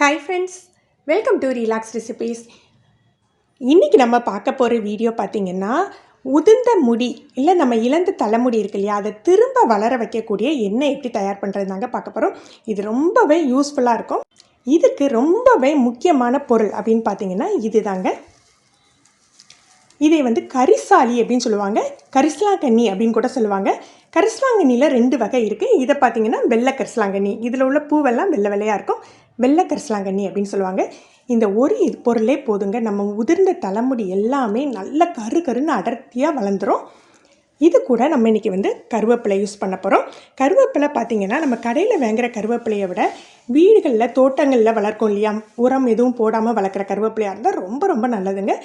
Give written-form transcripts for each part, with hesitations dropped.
Hi friends, welcome to Relax Recipes. இன்றைக்கி நம்ம பார்க்க போகிற வீடியோ பார்த்திங்கன்னா உதிர்ந்த முடி இல்லை நம்ம இழந்த தலைமுடி இருக்கு இல்லையா, அதை திரும்ப வளர வைக்கக்கூடிய எண்ணெய் எப்படி தயார் பண்ணுறதுனாங்க பார்க்க போகிறோம். இது ரொம்பவே யூஸ்ஃபுல்லாக இருக்கும். இதுக்கு ரொம்பவே முக்கியமான பொருள் அப்படின்னு பார்த்திங்கன்னா இது தாங்க. இதை கரிசாலி அப்படின்னு சொல்லுவாங்க, கரிசலாங்கண்ணி அப்படின்னு கூட சொல்லுவாங்க. கரிசலாங்கண்ணியில் 2 வகை இருக்குது. இதை பார்த்திங்கன்னா வெள்ளை கரிசலாங்கண்ணி, இதில் உள்ள பூவெல்லாம் வெள்ளை வெள்ளையாக இருக்கும். வெள்ளை கரிசலாங்கண்ணி அப்படின்னு சொல்லுவாங்க. இந்த ஒரு பொருளே போதுங்க, நம்ம உதிர்ந்த தலைமுடி எல்லாமே நல்ல கருன்னு அடர்த்தியாக வளர்ந்துடும். இது கூட நம்ம இன்றைக்கி கருவேப்பிலை யூஸ் பண்ண போகிறோம். கருவேப்பிலை பார்த்திங்கன்னா நம்ம கடையில் வாங்குகிற கருவேப்பிலையை விட வீடுகளில் தோட்டங்களில் வளர்க்கும் இல்லையா, உரம் எதுவும் போடாமல் வளர்க்குற கருவேப்பிலையாக இருந்தால் ரொம்ப ரொம்ப நல்லதுங்க.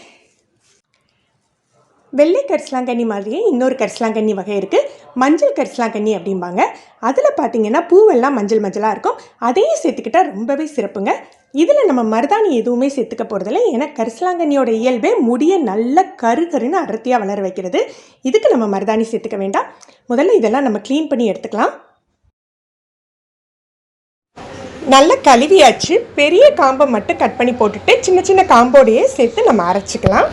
வெள்ளை கரிசலாங்கண்ணி மாதிரியே இன்னொரு கரிசலாங்கண்ணி வகை இருக்குது, மஞ்சள் கரிசலாங்கண்ணி அப்படிம்பாங்க. அதில் பார்த்திங்கன்னா பூவெல்லாம் மஞ்சள் மஞ்சளாக இருக்கும். அதையும் சேர்த்துக்கிட்டால் ரொம்பவே சிறப்புங்க. இதில் நம்ம மருதாணி எதுவுமே சேர்த்துக்க போகிறதில்ல, ஏன்னா கரிசலாங்கண்ணியோட இயல்பே முடியை நல்ல கருன்னு அடர்த்தியாக வளர வைக்கிறது. இதுக்கு நம்ம மருதாணி சேர்த்துக்க வேண்டாம். முதல்ல இதெல்லாம் நம்ம க்ளீன் பண்ணி எடுத்துக்கலாம். நல்லா கழுவியாச்சு. பெரிய காம்பை மட்டும் கட் பண்ணி போட்டுட்டு சின்ன சின்ன காம்போடையே சேர்த்து நம்ம அரைச்சிக்கலாம்.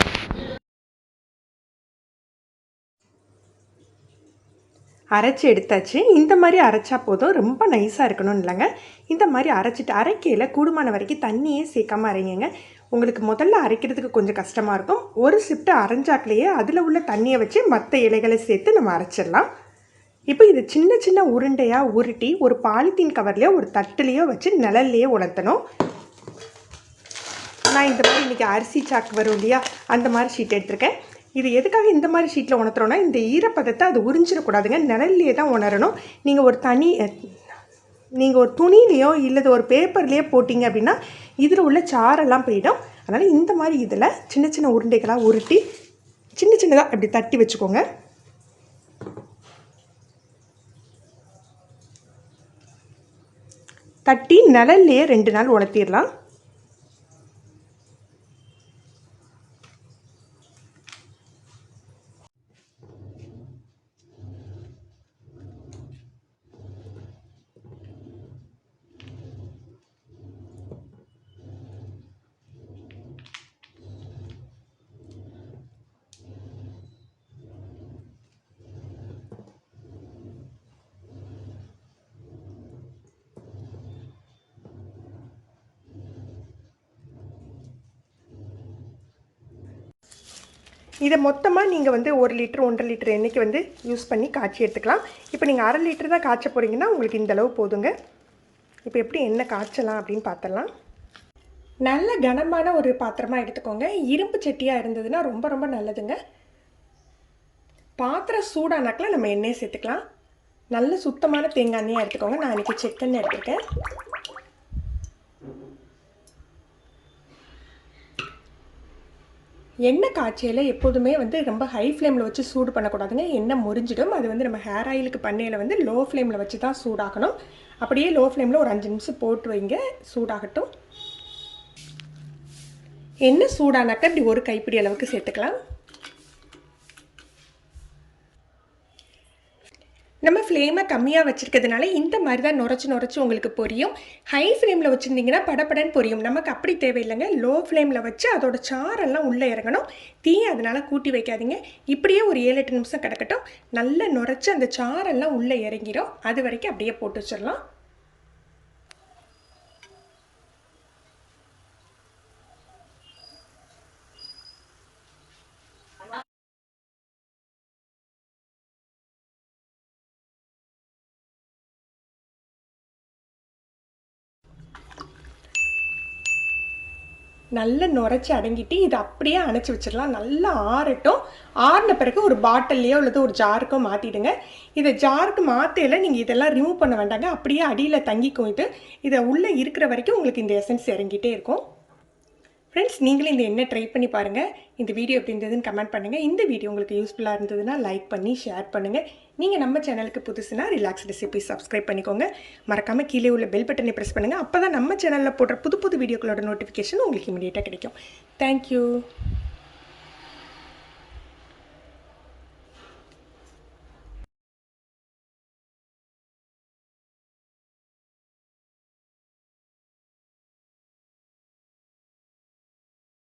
அரைச்சி எடுத்தாச்சு. இந்த மாதிரி அரைச்சா போதும், ரொம்ப நைஸாக இருக்கணும்னு இல்லைங்க. இந்த மாதிரி அரைச்சிட்டு அரைக்கையில் கூடுமான வரைக்கும் தண்ணியே சேர்க்காமல் அரைங்க. உங்களுக்கு முதல்ல அரைக்கிறதுக்கு கொஞ்சம் கஷ்டமாக இருக்கும். ஒரு ஷிஃப்ட்டு அரைஞ்சாக்கிலேயே அதில் உள்ள தண்ணியை வச்சு மற்ற இலைகளை சேர்த்து நம்ம அரைச்சிடலாம். இப்போ இது சின்ன சின்ன உருண்டையாக உருட்டி ஒரு பாலித்தீன் கவர்லேயோ ஒரு தட்டுலேயோ வச்சு நிழல்லையே உலர்த்தணும். நான் இந்த மாதிரி இன்றைக்கி அரிசி சாக்கு வரும் இல்லையா, அந்த மாதிரி ஷீட் எடுத்திருக்கேன். இது எதுக்காக இந்த மாதிரி ஷீட்டில் உணர்த்துறோன்னா, இந்த ஈரப்பதத்தை அது உறிஞ்சிடக்கூடாதுங்க, நிழல்லையே தான் உணரணும். நீங்கள் ஒரு துணிலேயோ இல்லது ஒரு பேப்பர்லேயோ போட்டிங்க அப்படின்னா இதில் உள்ள சாரெல்லாம் போயிடும். அதனால் இந்த மாதிரி இதில் சின்ன சின்ன உருண்டைகளாக உருட்டி சின்ன சின்னதாக அப்படி தட்டி வச்சுக்கோங்க. தட்டி நிழல்லையே 2 நாள் உலர்த்திடலாம். இதை மொத்தமாக நீங்கள் 1 லிட்டர் 1.5 லிட்டர் எண்ணெய்க்கு யூஸ் பண்ணி காய்ச்சி எடுத்துக்கலாம். இப்போ நீங்கள் 1/2 லிட்டர் தான் காய்ச்ச போகிறீங்கன்னா உங்களுக்கு இந்தளவு போதுங்க. இப்போ எப்படி எண்ணெய் காய்ச்சலாம் அப்படின்னு பார்த்துடலாம். நல்ல கனமான ஒரு பாத்திரமாக எடுத்துக்கோங்க. இரும்பு சட்டியாக இருந்ததுன்னா ரொம்ப ரொம்ப நல்லதுங்க. பாத்திரம் சூடானாக்கில் நம்ம எண்ணெயை சேர்த்துக்கலாம். நல்ல சுத்தமான தேங்காய் எண்ணெயாக எடுத்துக்கோங்க. நான் இன்றைக்கி செக்கெண்ணெய் எடுத்துருக்கேன். எண்ணெய் காய்ச்சியில் எப்போதுமே ரொம்ப ஹை ஃப்ளேமில் வச்சு சூடு பண்ணக்கூடாதுங்க, எண்ணெய் முறிஞ்சிடும். அது நம்ம ஹேர் ஆயிலுக்கு பண்ணையில் லோ ஃப்ளேமில் வச்சு தான் சூடாகணும். அப்படியே லோ ஃப்ளேமில் ஒரு 5 நிமிஷம் போட்டு வைங்க, சூடாகட்டும். எண்ணெய் சூடானாக்க இப்படி ஒரு கைப்பிடி அளவுக்கு சேர்த்துக்கலாம். நம்ம ஃப்ளேமை கம்மியாக வச்சுருக்கிறதுனால இந்த மாதிரி தான் நுரைச்சி உங்களுக்கு பொரியும். ஹை ஃப்ளேமில் வச்சுருந்திங்கன்னா படப்படன்னு பொரியும். நமக்கு அப்படி தேவையில்லைங்க. லோ ஃப்ளேமில் வச்சு அதோட சாரெல்லாம் உள்ளே இறங்கணும். தீயை அதனால் கூட்டி வைக்காதீங்க. இப்படியே ஒரு 7-8 நிமிஷம் கிடக்கட்டும். நல்லா நுரைச்சி அந்த சாரெல்லாம் உள்ளே இறங்கிடும். அது வரைக்கும் அப்படியே போட்டு வச்சிடலாம். நல்லா நுரைச்சி அடங்கிட்டு இதை அப்படியே அணைச்சி வச்சிடலாம். நல்லா ஆறட்டும். ஆறின பிறகு ஒரு பாட்டில்லையோ அல்லது ஒரு ஜாருக்கோ மாற்றிடுங்க. இதை ஜாருக்கு மாற்றையில் நீங்கள் இதெல்லாம் ரிமூவ் பண்ண வேண்டாங்க, அப்படியே அடியில் தங்கிக்கும். இதை உள்ளே இருக்கிற வரைக்கும் உங்களுக்கு இந்த எசன்ஸ் இறங்கிட்டே இருக்கும். ஃப்ரெண்ட்ஸ், நீங்களும் இந்த எண்ணெய் ட்ரை பண்ணி பாருங்கள். இந்த வீடியோ எப்படி இருந்ததுன்னு கமெண்ட் பண்ணுங்கள். இந்த வீடியோ உங்களுக்கு யூஸ்ஃபுல்லாக இருந்ததுன்னா லைக் பண்ணி ஷேர் பண்ணுங்கள். நீங்கள் நம்ம சேனலுக்கு புதுசுனா ரிலாக்ஸ் ரெசிபீஸ் சப்ஸ்கிரைப் பண்ணிக்கோங்க. மறக்காமல் கீழே உள்ள பெல் பட்டனை ப்ரெஸ் பண்ணுங்கள். அப்போ தான் நம்ம சேனலில் போடுற புது வீடியோக்களோட நோட்டிஃபிகேஷன் உங்களுக்கு இமீடியட்டாக கிடைக்கும். தேங்க்யூ.